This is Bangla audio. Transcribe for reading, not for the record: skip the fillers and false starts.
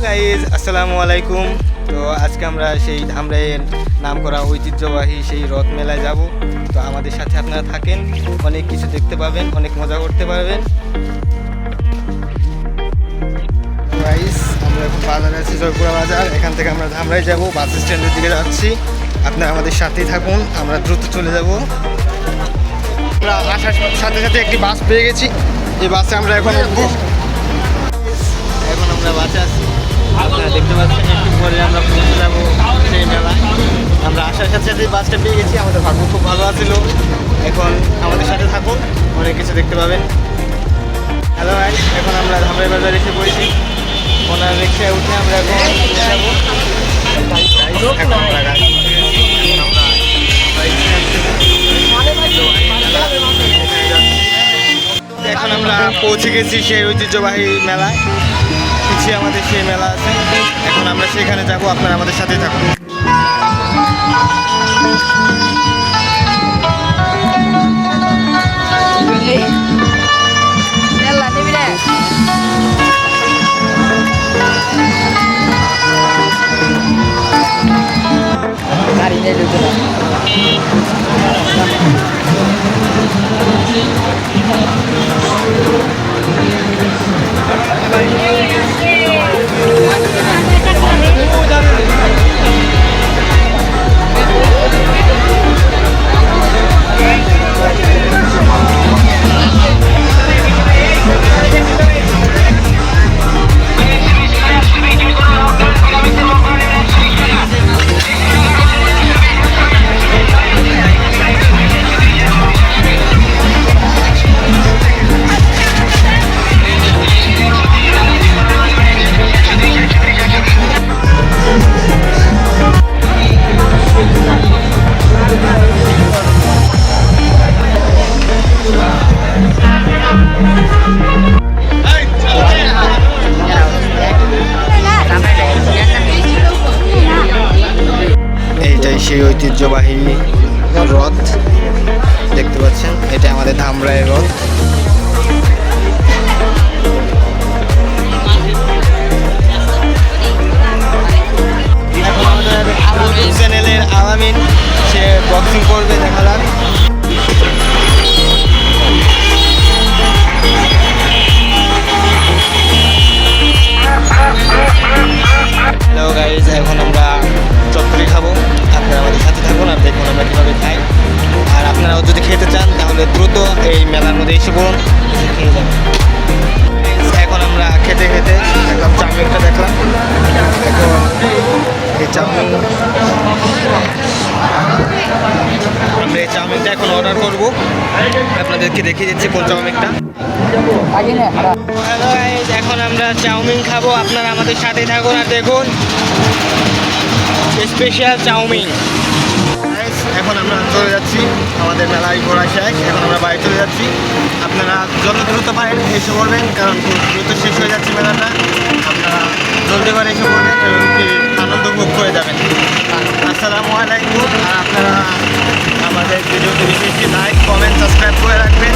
গাইজ আসসালামু আলাইকুম। তো আজকে আমরা সেই ধামরাইয়ের নাম করা ঐতিহ্যবাহী সেই রথ মেলায় যাব। তো আমাদের সাথে আপনারা থাকেন, অনেক কিছু দেখতে পাবেন, অনেক মজা করতে পারবেন। গাইজ আমরা এখন বাজারে আছি, জয়পুরা বাজার। এখান থেকে আমরা ধামরাই যাব, বাস স্ট্যান্ডের দিকে যাচ্ছি। আপনারা আমাদের সাথেই থাকুন, আমরা দ্রুত চলে যাব। আমরা আসার সাথে সাথে একটি বাস পেয়ে গেছি, এই বাসে আমরা এখন উঠবো। এখন আমরা বাসে আছি, আপনারা দেখতে পাচ্ছেন। একটু পরে আমরা পৌঁছে যাবো সেই মেলায়। আমরা আসার সাথে সাথে বাসটা পেয়ে গেছি, আমাদের ভাগ্য খুব ভালো আছিল। এখন আমাদের সাথে থাকুন, অনেক কিছু দেখতে পাবেন। হ্যালো ভাই, এখন আমরা ধামরাই বাজার এসে পড়েছি। ওনার রিক্সায় উঠে আমরা এখন যাবো। এখন আমরা পৌঁছে গেছি সেই ঐতিহ্যবাহী মেলায়। পিছিয়ে আমাদের সেই মেলা আছে, এখন আমরা সেখানে যাব। আপনারা আমাদের সাথে থাকুন। এইটাই সেই ঐতিহ্যবাহী রথ, দেখতে পাচ্ছেন। এটা আমাদের ধামরাইয়ের রথ। এখন আমাদের ইউটিউব চ্যানেলের আলামিন, সে বক্সিং করবে, দেখা যাক। হ্যালো গাইজ, এখন আমরা চটপটি খাবো। আপনারা আমাদের সাথে থাকুন আর দেখুন আমরা কীভাবে খাই। আর আপনারাও যদি খেতে চান তাহলে দ্রুত এই মেলার মধ্যে এসে পড়ুন, এসে খেয়ে যাবেন। এখন আমরা খেতে খেতে একদম চাউমিনটা দেখলাম। এখন এই চাউমিন, আমরা এই চাউমিনটা এখন অর্ডার করবো। আপনাদেরকে দেখিয়ে দিচ্ছি কোন চাউমিনটা। হ্যালো গাইজ, এখন আমরা চাউমিন খাবো। আপনারা আমাদের সাথে থাকুন আর দেখুন স্পেশাল চাউমিন। এখন আমরা চলে যাচ্ছি, আমাদের মেলায় ঘোরা শেষ। এখন আমরা বাড়ি চলে যাচ্ছি। আপনারা যত দ্রুত পারেন এসে পড়বেন, কারণ খুব দ্রুত শেষ হয়ে যাচ্ছে মেলাটা। আপনারা জলদি করে এসে পড়বেন এবং আনন্দ উপভোগ করে যাবেন। আসসালামু আলাইকুম। আর আপনারা আমাদের ভিডিওটি বেশি বেশি লাইক, কমেন্ট, সাবস্ক্রাইব করে রাখবেন।